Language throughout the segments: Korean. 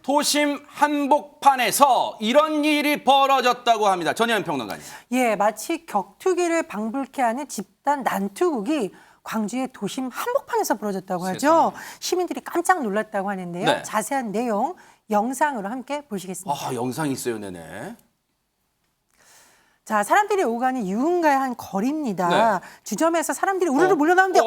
도심 한복판에서 이런 일이 벌어졌다고 합니다. 전혜연 평론가님. 예, 마치 격투기를 방불케 하는 집단 난투극이 광주의 도심 한복판에서 벌어졌다고 하죠. 시민들이 깜짝 놀랐다고 하는데요. 네. 자세한 내용 영상으로 함께 보시겠습니다. 아, 영상이 있어요, 네네. 자, 사람들이 오가는 유흥가의 한 거리입니다. 네. 주점에서 사람들이 우르르 몰려나오는데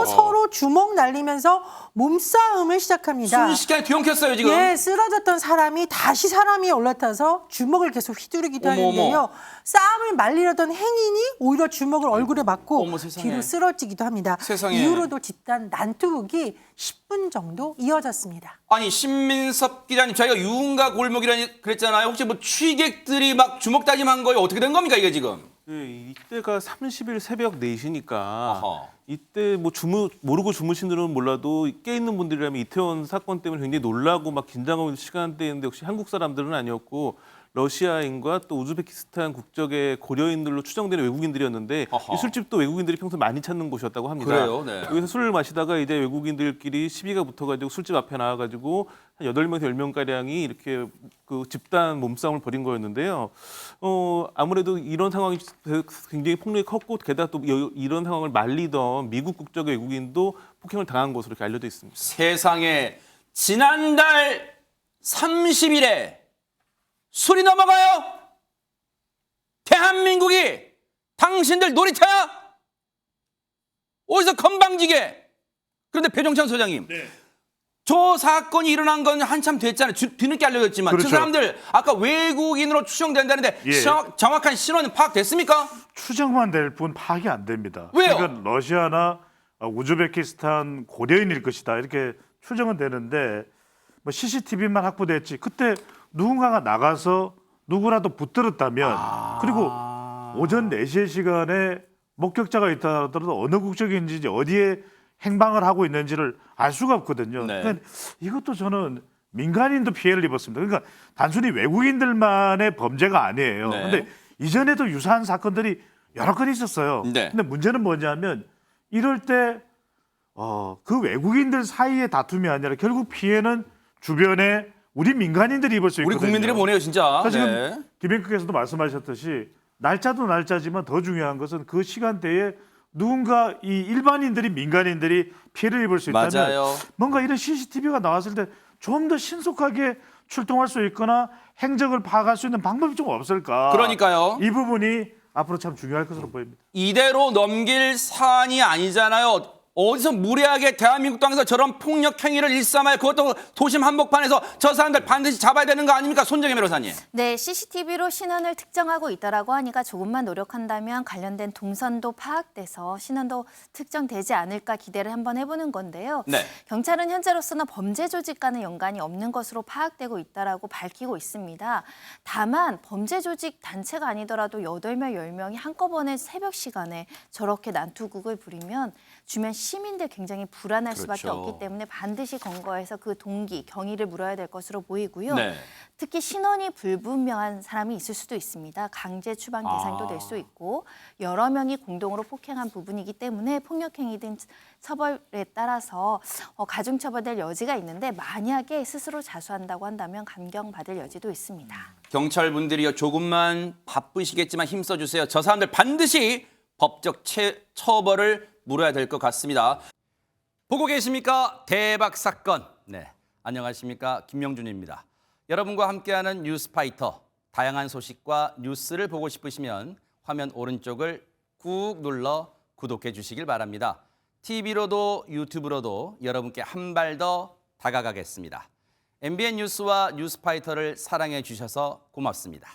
서로 주먹 날리면서 몸싸움을 시작합니다. 순식간에 뒤엉켰어요, 지금. 예, 쓰러졌던 사람이 다시 사람이 올라타서 주먹을 계속 휘두르기도 하는데요. 싸움을 말리려던 행인이 오히려 주먹을 얼굴에 맞고 뒤로 쓰러지기도 합니다. 세상에. 이후로도 집단 난투극이 10분 정도 이어졌습니다. 아니, 신민섭 기자님, 저희가 유흥가 골목이라니 그랬잖아요. 혹시 뭐 취객들이 막 주먹 다짐한 거예요? 어떻게 된 겁니까, 이게 지금? 네, 이때가 30일 새벽 4시니까 어허. 이때 뭐 모르고 주무신 분들은 몰라도 깨 있는 분들이라면 이태원 사건 때문에 굉장히 놀라고 막 긴장하고 있는 시간대인데 역시 한국 사람들은 아니었고 러시아인과 또 우즈베키스탄 국적의 고려인들로 추정되는 외국인들이었는데 어허. 이 술집도 외국인들이 평소 많이 찾는 곳이었다고 합니다. 그래요? 네. 여기서 술을 마시다가 이제 외국인들끼리 시비가 붙어가지고 술집 앞에 나와가지고 한 8명에서 10명가량이 이렇게 그 집단 몸싸움을 벌인 거였는데요. 아무래도 이런 상황이 굉장히 폭력이 컸고 게다가 또 이런 상황을 말리던 미국 국적의 외국인도 폭행을 당한 것으로 이렇게 알려져 있습니다. 세상에, 지난달 30일에 술이 넘어가요? 대한민국이 당신들 놀이터야? 어디서 건방지게? 그런데 배종찬 소장님, 저 사건이 일어난 건 한참 됐잖아요. 뒤늦게 알려졌지만 그렇죠. 그 사람들 아까 외국인으로 추정된다는데 예. 정확한 신원은 파악됐습니까? 추정만 될 뿐 파악이 안 됩니다. 왜요? 그러니까 러시아나 우즈베키스탄 고려인일 것이다 이렇게 추정은 되는데 뭐 CCTV만 확보됐지 그때 누군가가 나가서 누구라도 붙들었다면 그리고 오전 4시 시간에 목격자가 있다 하더라도 어느 국적인지 어디에 행방을 하고 있는지를 알 수가 없거든요. 네. 그러니까 이것도 저는 민간인도 피해를 입었습니다. 그러니까 단순히 외국인들만의 범죄가 아니에요. 네. 근데 이전에도 유사한 사건들이 여러 건 있었어요. 네. 근데 문제는 뭐냐면 이럴 때 그 외국인들 사이의 다툼이 아니라 결국 피해는 주변에 우리 민간인들이 입을 수 우리 있거든요. 국민들이 보내요, 진짜. 그러니까 네. 지금 김행크께서도 말씀하셨듯이 날짜도 날짜지만 더 중요한 것은 그 시간대에 누군가 이 일반인들이 민간인들이 피해를 입을 수 있다면 맞아요. 뭔가 이런 CCTV가 나왔을 때 좀 더 신속하게 출동할 수 있거나 행적을 파악할 수 있는 방법이 좀 없을까? 그러니까요. 이 부분이 앞으로 참 중요할 것으로 보입니다. 이대로 넘길 사안이 아니잖아요. 어디서 무례하게 대한민국 땅에서 저런 폭력 행위를 일삼아요. 그것도 도심 한복판에서 저 사람들 반드시 잡아야 되는 거 아닙니까? 손정혜 변호사님. 네, CCTV로 신원을 특정하고 있다라고 하니까 조금만 노력한다면 관련된 동선도 파악돼서 신원도 특정되지 않을까 기대를 한번 해보는 건데요. 네. 경찰은 현재로서는 범죄 조직과는 연관이 없는 것으로 파악되고 있다라고 밝히고 있습니다. 다만 범죄 조직 단체가 아니더라도 8명, 10명이 한꺼번에 새벽 시간에 저렇게 난투극을 부리면 주변 시민들 굉장히 불안할 수밖에 그렇죠. 없기 때문에 반드시 검거해서 그 동기, 경위를 물어야 될 것으로 보이고요. 네. 특히 신원이 불분명한 사람이 있을 수도 있습니다. 강제 추방 대상도 될 수 있고 여러 명이 공동으로 폭행한 부분이기 때문에 폭력행위 등 처벌에 따라서 가중처벌될 여지가 있는데 만약에 스스로 자수한다고 한다면 감경받을 여지도 있습니다. 경찰분들이요, 조금만 바쁘시겠지만 힘써주세요. 저 사람들 반드시 법적 처벌을 물어야 될 것 같습니다. 보고 계십니까? 대박 사건. 네, 안녕하십니까? 김명준입니다. 여러분과 함께하는 뉴스파이터. 다양한 소식과 뉴스를 보고 싶으시면 화면 오른쪽을 꾹 눌러 구독해 주시길 바랍니다. TV로도 유튜브로도 여러분께 한 발 더 다가가겠습니다. MBN 뉴스와 뉴스파이터를 사랑해 주셔서 고맙습니다.